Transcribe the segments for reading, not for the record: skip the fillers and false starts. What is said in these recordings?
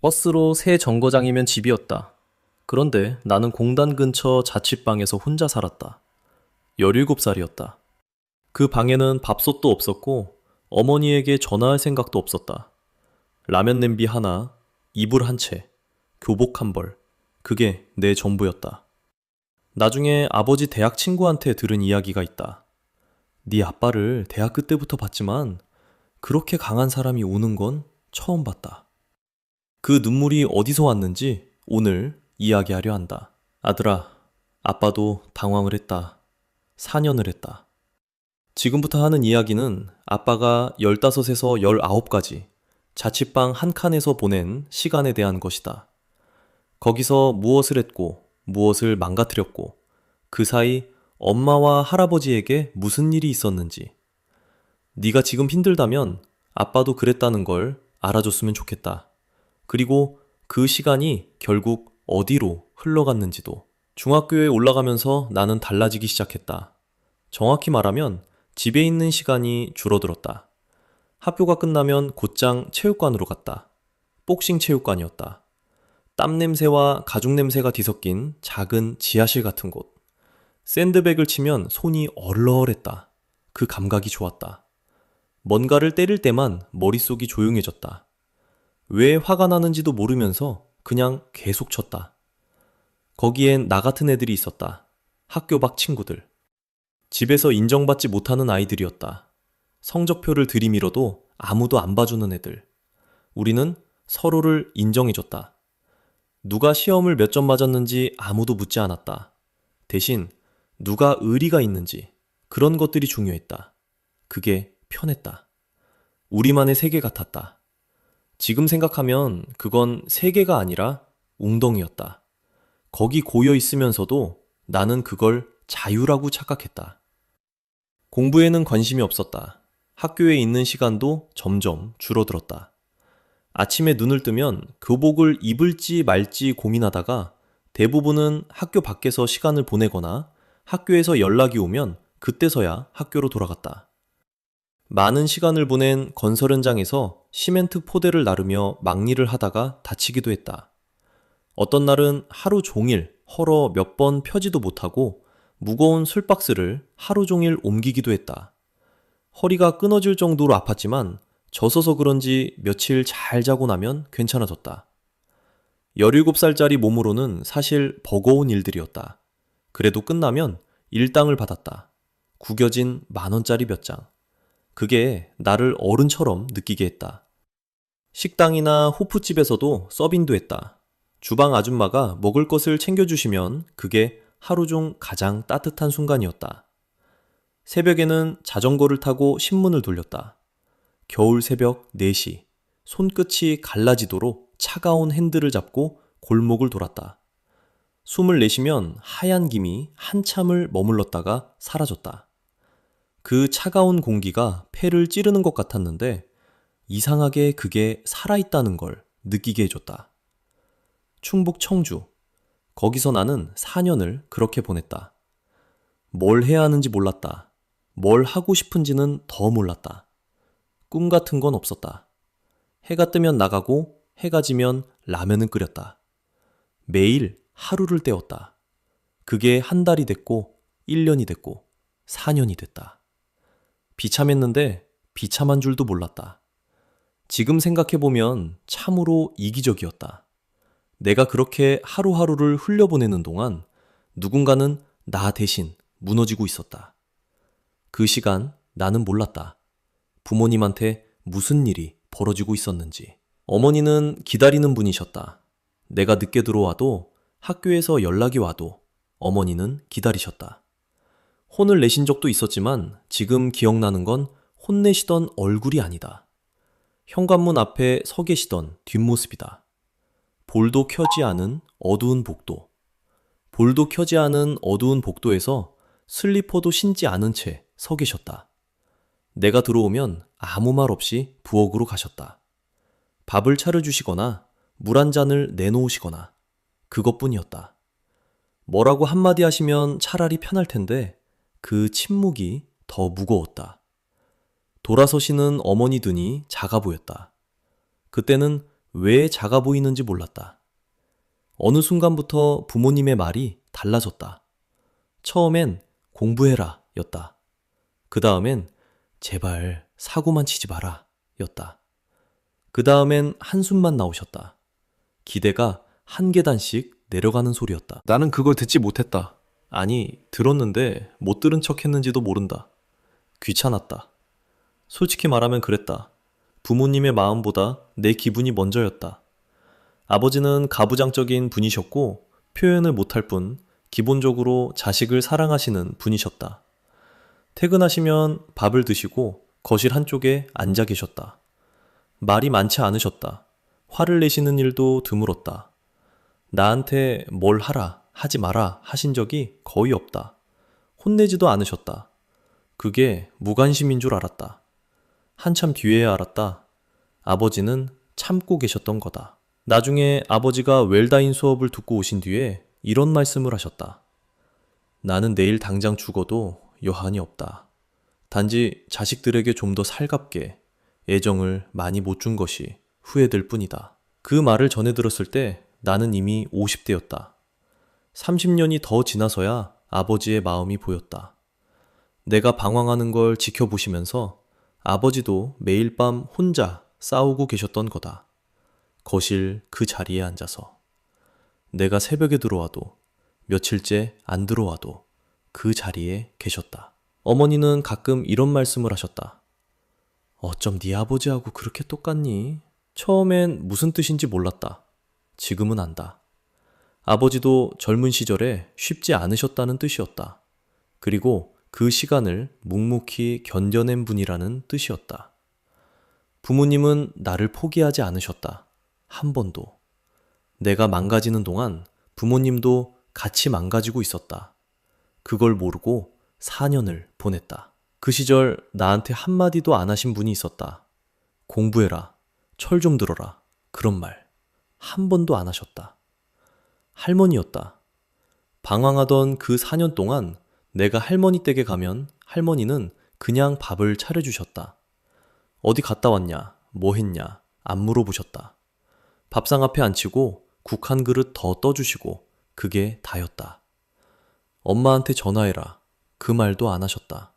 버스로 새 정거장이면 집이었다. 그런데 나는 공단 근처 자취방에서 혼자 살았다. 17살이었다. 그 방에는 밥솥도 없었고 어머니에게 전화할 생각도 없었다. 라면 냄비 하나, 이불 한 채, 교복 한 벌. 그게 내 전부였다. 나중에 아버지 대학 친구한테 들은 이야기가 있다. 네 아빠를 대학교 때부터 봤지만 그렇게 강한 사람이 우는 건 처음 봤다. 그 눈물이 어디서 왔는지 오늘 이야기하려 한다. 아들아, 아빠도 당황을 했다. 4년을 했다. 지금부터 하는 이야기는 아빠가 15에서 19까지 자취방 한 칸에서 보낸 시간에 대한 것이다. 거기서 무엇을 했고, 무엇을 망가뜨렸고, 그 사이 엄마와 할아버지에게 무슨 일이 있었는지, 네가 지금 힘들다면 아빠도 그랬다는 걸 알아줬으면 좋겠다. 그리고 그 시간이 결국 어디로 흘러갔는지도. 중학교에 올라가면서 나는 달라지기 시작했다. 정확히 말하면 집에 있는 시간이 줄어들었다. 학교가 끝나면 곧장 체육관으로 갔다. 복싱 체육관이었다. 땀 냄새와 가죽 냄새가 뒤섞인 작은 지하실 같은 곳. 샌드백을 치면 손이 얼얼했다. 그 감각이 좋았다. 뭔가를 때릴 때만 머릿속이 조용해졌다. 왜 화가 나는지도 모르면서 그냥 계속 쳤다. 거기엔 나 같은 애들이 있었다. 학교 밖 친구들. 집에서 인정받지 못하는 아이들이었다. 성적표를 들이밀어도 아무도 안 봐주는 애들. 우리는 서로를 인정해줬다. 누가 시험을 몇 점 맞았는지 아무도 묻지 않았다. 대신 누가 의리가 있는지 그런 것들이 중요했다. 그게 편했다. 우리만의 세계 같았다. 지금 생각하면 그건 세계가 아니라 웅덩이였다. 거기 고여 있으면서도 나는 그걸 자유라고 착각했다. 공부에는 관심이 없었다. 학교에 있는 시간도 점점 줄어들었다. 아침에 눈을 뜨면 교복을 입을지 말지 고민하다가 대부분은 학교 밖에서 시간을 보내거나 학교에서 연락이 오면 그때서야 학교로 돌아갔다. 많은 시간을 보낸 건설 현장에서 시멘트 포대를 나르며 막일을 하다가 다치기도 했다. 어떤 날은 하루 종일 헐어 몇 번 펴지도 못하고 무거운 술박스를 하루 종일 옮기기도 했다. 허리가 끊어질 정도로 아팠지만 젖어서 그런지 며칠 잘 자고 나면 괜찮아졌다. 17살짜리 몸으로는 사실 버거운 일들이었다. 그래도 끝나면 일당을 받았다. 구겨진 10,000원짜리 몇 장. 그게 나를 어른처럼 느끼게 했다. 식당이나 호프집에서도 서빙도 했다. 주방 아줌마가 먹을 것을 챙겨주시면 그게 하루 중 가장 따뜻한 순간이었다. 새벽에는 자전거를 타고 신문을 돌렸다. 겨울 새벽 4시, 손끝이 갈라지도록 차가운 핸들을 잡고 골목을 돌았다. 숨을 내쉬면 하얀 김이 한참을 머물렀다가 사라졌다. 그 차가운 공기가 폐를 찌르는 것 같았는데 이상하게 그게 살아있다는 걸 느끼게 해줬다. 충북 청주. 거기서 나는 4년을 그렇게 보냈다. 뭘 해야 하는지 몰랐다. 뭘 하고 싶은지는 더 몰랐다. 꿈 같은 건 없었다. 해가 뜨면 나가고 해가 지면 라면은 끓였다. 매일 하루를 때웠다. 그게 한 달이 됐고 1년이 됐고 4년이 됐다. 비참했는데 비참한 줄도 몰랐다. 지금 생각해보면 참으로 이기적이었다. 내가 그렇게 하루하루를 흘려보내는 동안 누군가는 나 대신 무너지고 있었다. 그 시간 나는 몰랐다. 부모님한테 무슨 일이 벌어지고 있었는지. 어머니는 기다리는 분이셨다. 내가 늦게 들어와도 학교에서 연락이 와도 어머니는 기다리셨다. 혼을 내신 적도 있었지만 지금 기억나는 건 혼내시던 얼굴이 아니다. 현관문 앞에 서 계시던 뒷모습이다. 볼도 켜지 않은 어두운 복도. 볼도 켜지 않은 어두운 복도에서 슬리퍼도 신지 않은 채 서 계셨다. 내가 들어오면 아무 말 없이 부엌으로 가셨다. 밥을 차려주시거나 물 한 잔을 내놓으시거나 그것뿐이었다. 뭐라고 한마디 하시면 차라리 편할 텐데 그 침묵이 더 무거웠다. 돌아서시는 어머니 등이 작아 보였다. 그때는 왜 작아 보이는지 몰랐다. 어느 순간부터 부모님의 말이 달라졌다. 처음엔 공부해라 였다. 그 다음엔 제발 사고만 치지 마라 였다. 그 다음엔 한숨만 나오셨다. 기대가 한 계단씩 내려가는 소리였다. 나는 그걸 듣지 못했다. 아니, 들었는데 못 들은 척 했는지도 모른다. 귀찮았다. 솔직히 말하면 그랬다. 부모님의 마음보다 내 기분이 먼저였다. 아버지는 가부장적인 분이셨고 표현을 못할 뿐 기본적으로 자식을 사랑하시는 분이셨다. 퇴근하시면 밥을 드시고 거실 한쪽에 앉아 계셨다. 말이 많지 않으셨다. 화를 내시는 일도 드물었다. 나한테 뭘 하라, 하지 마라 하신 적이 거의 없다. 혼내지도 않으셨다. 그게 무관심인 줄 알았다. 한참 뒤에야 알았다. 아버지는 참고 계셨던 거다. 나중에 아버지가 웰다인 수업을 듣고 오신 뒤에 이런 말씀을 하셨다. 나는 내일 당장 죽어도 여한이 없다. 단지 자식들에게 좀 더 살갑게 애정을 많이 못 준 것이 후회될 뿐이다. 그 말을 전해 들었을 때 나는 이미 50대였다. 30년이 더 지나서야 아버지의 마음이 보였다. 내가 방황하는 걸 지켜보시면서 아버지도 매일 밤 혼자 싸우고 계셨던 거다. 거실 그 자리에 앉아서. 내가 새벽에 들어와도 며칠째 안 들어와도 그 자리에 계셨다. 어머니는 가끔 이런 말씀을 하셨다. 어쩜 네 아버지하고 그렇게 똑같니? 처음엔 무슨 뜻인지 몰랐다. 지금은 안다. 아버지도 젊은 시절에 쉽지 않으셨다는 뜻이었다. 그리고 그 시간을 묵묵히 견뎌낸 분이라는 뜻이었다. 부모님은 나를 포기하지 않으셨다. 한 번도. 내가 망가지는 동안 부모님도 같이 망가지고 있었다. 그걸 모르고 4년을 보냈다. 그 시절 나한테 한마디도 안 하신 분이 있었다. 공부해라. 철 좀 들어라. 그런 말. 한 번도 안 하셨다. 할머니였다. 방황하던 그 4년 동안 내가 할머니 댁에 가면 할머니는 그냥 밥을 차려주셨다. 어디 갔다 왔냐? 뭐 했냐? 안 물어보셨다. 밥상 앞에 앉히고 국 한 그릇 더 떠주시고 그게 다였다. 엄마한테 전화해라. 그 말도 안 하셨다.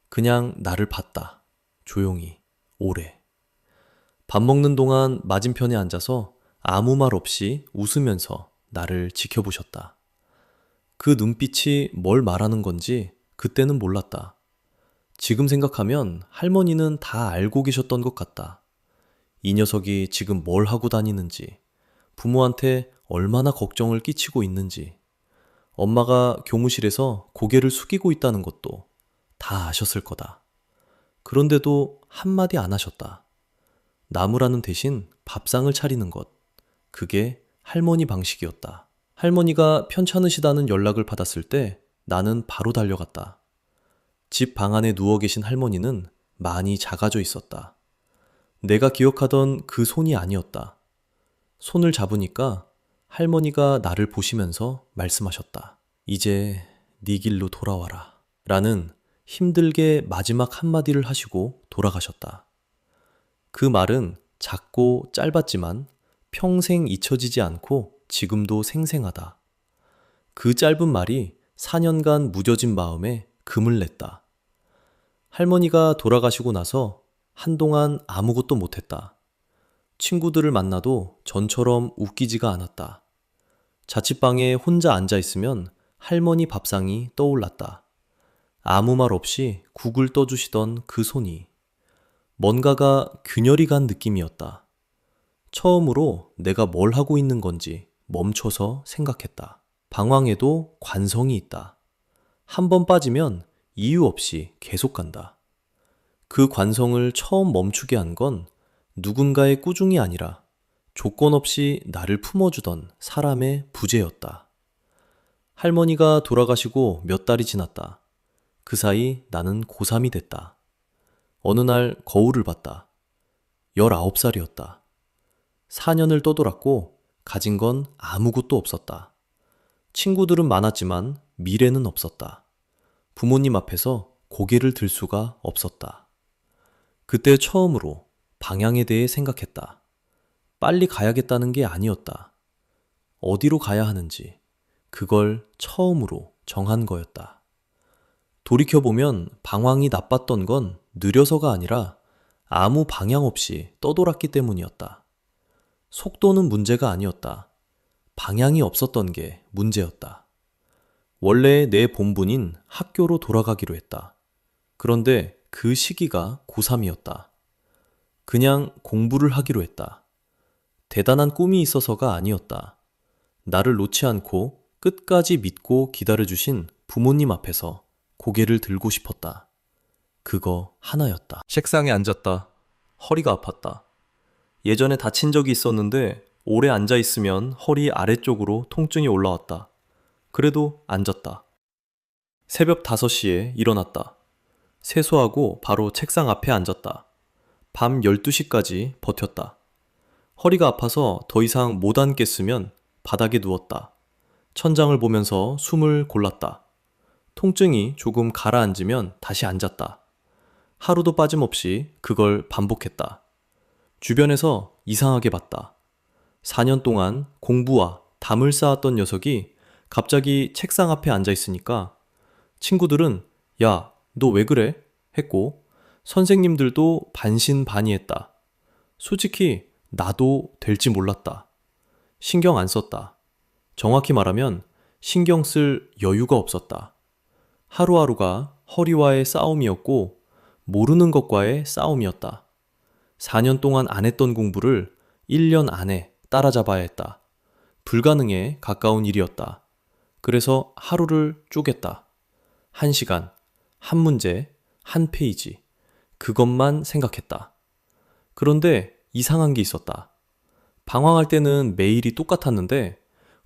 그냥 나를 봤다. 조용히, 오래. 밥 먹는 동안 맞은편에 앉아서 아무 말 없이 웃으면서 나를 지켜보셨다. 그 눈빛이 뭘 말하는 건지 그때는 몰랐다. 지금 생각하면 할머니는 다 알고 계셨던 것 같다. 이 녀석이 지금 뭘 하고 다니는지, 부모한테 얼마나 걱정을 끼치고 있는지, 엄마가 교무실에서 고개를 숙이고 있다는 것도 다 아셨을 거다. 그런데도 한마디 안 하셨다. 나무라는 대신 밥상을 차리는 것, 그게 할머니 방식이었다. 할머니가 편찮으시다는 연락을 받았을 때 나는 바로 달려갔다. 집 방 안에 누워 계신 할머니는 많이 작아져 있었다. 내가 기억하던 그 손이 아니었다. 손을 잡으니까 할머니가 나를 보시면서 말씀하셨다. 이제 네 길로 돌아와라. 라는 힘들게 마지막 한마디를 하시고 돌아가셨다. 그 말은 작고 짧았지만 평생 잊혀지지 않고 지금도 생생하다. 그 짧은 말이 4년간 무뎌진 마음에 금을 냈다. 할머니가 돌아가시고 나서 한동안 아무것도 못했다. 친구들을 만나도 전처럼 웃기지가 않았다. 자취방에 혼자 앉아있으면 할머니 밥상이 떠올랐다. 아무 말 없이 국을 떠주시던 그 손이 뭔가가 균열이 간 느낌이었다. 처음으로 내가 뭘 하고 있는 건지 멈춰서 생각했다. 방황에도 관성이 있다. 한 번 빠지면 이유 없이 계속 간다. 그 관성을 처음 멈추게 한 건 누군가의 꾸중이 아니라 조건 없이 나를 품어주던 사람의 부재였다. 할머니가 돌아가시고 몇 달이 지났다. 그 사이 나는 고3이 됐다. 어느 날 거울을 봤다. 19살이었다. 4년을 떠돌았고 가진 건 아무것도 없었다. 친구들은 많았지만 미래는 없었다. 부모님 앞에서 고개를 들 수가 없었다. 그때 처음으로 방향에 대해 생각했다. 빨리 가야겠다는 게 아니었다. 어디로 가야 하는지 그걸 처음으로 정한 거였다. 돌이켜보면 방황이 나빴던 건 느려서가 아니라 아무 방향 없이 떠돌았기 때문이었다. 속도는 문제가 아니었다. 방향이 없었던 게 문제였다. 원래 내 본분인 학교로 돌아가기로 했다. 그런데 그 시기가 고3이었다. 그냥 공부를 하기로 했다. 대단한 꿈이 있어서가 아니었다. 나를 놓지 않고 끝까지 믿고 기다려주신 부모님 앞에서 고개를 들고 싶었다. 그거 하나였다. 책상에 앉았다. 허리가 아팠다. 예전에 다친 적이 있었는데 오래 앉아있으면 허리 아래쪽으로 통증이 올라왔다. 그래도 앉았다. 새벽 5시에 일어났다. 세수하고 바로 책상 앞에 앉았다. 밤 12시까지 버텼다. 허리가 아파서 더 이상 못 앉겠으면 바닥에 누웠다. 천장을 보면서 숨을 골랐다. 통증이 조금 가라앉으면 다시 앉았다. 하루도 빠짐없이 그걸 반복했다. 주변에서 이상하게 봤다. 4년 동안 공부와 담을 쌓았던 녀석이 갑자기 책상 앞에 앉아 있으니까 친구들은 야, 너 왜 그래? 했고 선생님들도 반신반의했다. 솔직히 나도 될지 몰랐다. 신경 안 썼다. 정확히 말하면 신경 쓸 여유가 없었다. 하루하루가 허리와의 싸움이었고 모르는 것과의 싸움이었다. 4년 동안 안 했던 공부를 1년 안에 따라잡아야 했다. 불가능에 가까운 일이었다. 그래서 하루를 쪼갰다. 1시간, 한 문제, 한 페이지. 그것만 생각했다. 그런데 이상한 게 있었다. 방황할 때는 매일이 똑같았는데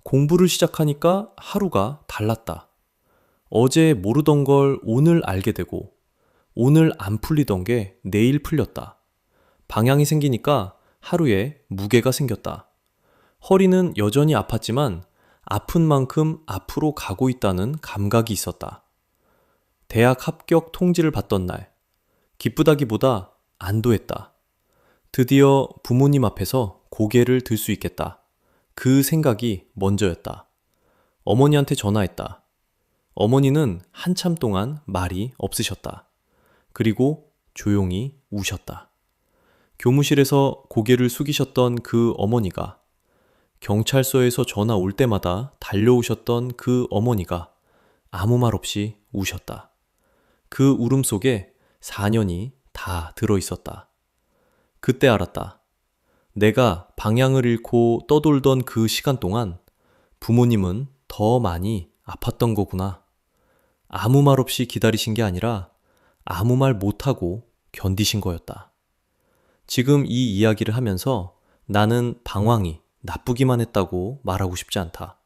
공부를 시작하니까 하루가 달랐다. 어제 모르던 걸 오늘 알게 되고 오늘 안 풀리던 게 내일 풀렸다. 방향이 생기니까 하루에 무게가 생겼다. 허리는 여전히 아팠지만 아픈 만큼 앞으로 가고 있다는 감각이 있었다. 대학 합격 통지를 받던 날, 기쁘다기보다 안도했다. 드디어 부모님 앞에서 고개를 들 수 있겠다. 그 생각이 먼저였다. 어머니한테 전화했다. 어머니는 한참 동안 말이 없으셨다. 그리고 조용히 우셨다. 교무실에서 고개를 숙이셨던 그 어머니가, 경찰서에서 전화 올 때마다 달려오셨던 그 어머니가 아무 말 없이 우셨다. 그 울음 속에 4년이 다 들어있었다. 그때 알았다. 내가 방향을 잃고 떠돌던 그 시간 동안 부모님은 더 많이 아팠던 거구나. 아무 말 없이 기다리신 게 아니라 아무 말 못하고 견디신 거였다. 지금 이 이야기를 하면서 나는 방황이 나쁘기만 했다고 말하고 싶지 않다.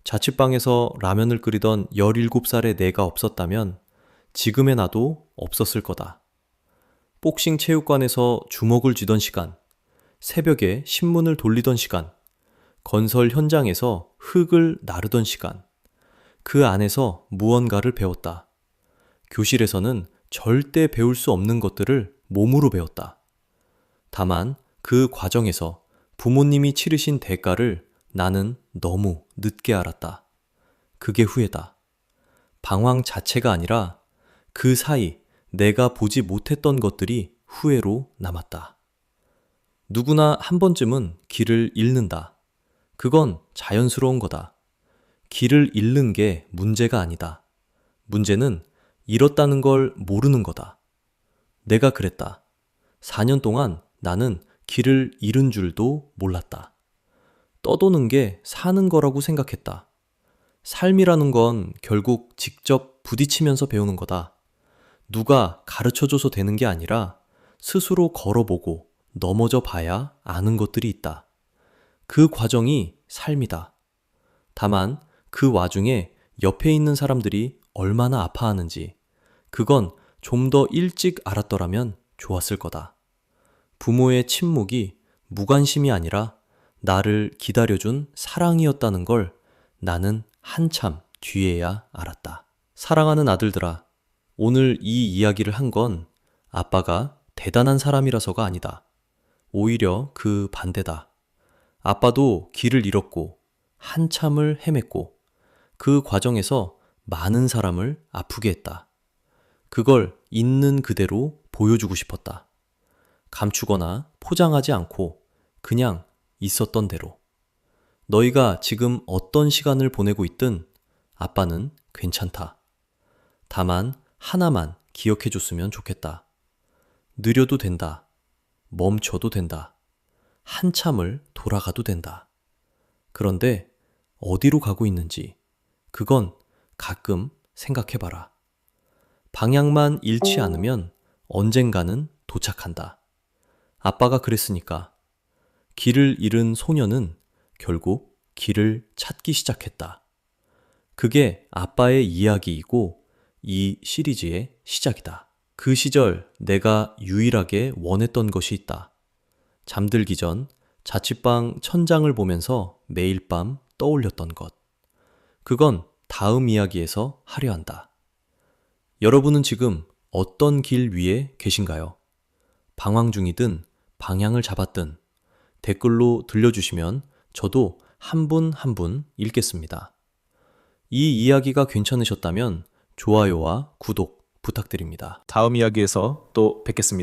자취방에서 라면을 끓이던 17살의 내가 없었다면 지금의 나도 없었을 거다. 복싱 체육관에서 주먹을 쥐던 시간, 새벽에 신문을 돌리던 시간, 건설 현장에서 흙을 나르던 시간, 그 안에서 무언가를 배웠다. 교실에서는 절대 배울 수 없는 것들을 몸으로 배웠다. 다만 그 과정에서 부모님이 치르신 대가를 나는 너무 늦게 알았다. 그게 후회다. 방황 자체가 아니라 그 사이 내가 보지 못했던 것들이 후회로 남았다. 누구나 한 번쯤은 길을 잃는다. 그건 자연스러운 거다. 길을 잃는 게 문제가 아니다. 문제는 잃었다는 걸 모르는 거다. 내가 그랬다. 4년 동안 나는 길을 잃은 줄도 몰랐다. 떠도는 게 사는 거라고 생각했다. 삶이라는 건 결국 직접 부딪히면서 배우는 거다. 누가 가르쳐줘서 되는 게 아니라 스스로 걸어보고 넘어져 봐야 아는 것들이 있다. 그 과정이 삶이다. 다만 그 와중에 옆에 있는 사람들이 얼마나 아파하는지 그건 좀 더 일찍 알았더라면 좋았을 거다. 부모의 침묵이 무관심이 아니라 나를 기다려준 사랑이었다는 걸 나는 한참 뒤에야 알았다. 사랑하는 아들들아, 오늘 이 이야기를 한 건 아빠가 대단한 사람이라서가 아니다. 오히려 그 반대다. 아빠도 길을 잃었고 한참을 헤맸고 그 과정에서 많은 사람을 아프게 했다. 그걸 있는 그대로 보여주고 싶었다. 감추거나 포장하지 않고 그냥 있었던 대로. 너희가 지금 어떤 시간을 보내고 있든 아빠는 괜찮다. 다만 하나만 기억해 줬으면 좋겠다. 느려도 된다. 멈춰도 된다. 한참을 돌아가도 된다. 그런데 어디로 가고 있는지 그건 가끔 생각해봐라. 방향만 잃지 않으면 언젠가는 도착한다. 아빠가 그랬으니까. 길을 잃은 소녀는 결국 길을 찾기 시작했다. 그게 아빠의 이야기이고 이 시리즈의 시작이다. 그 시절 내가 유일하게 원했던 것이 있다. 잠들기 전 자취방 천장을 보면서 매일 밤 떠올렸던 것. 그건 다음 이야기에서 하려 한다. 여러분은 지금 어떤 길 위에 계신가요? 방황 중이든 방향을 잡았든 댓글로 들려주시면 저도 한 분 한 분 읽겠습니다. 이 이야기가 괜찮으셨다면 좋아요와 구독 부탁드립니다. 다음 이야기에서 또 뵙겠습니다.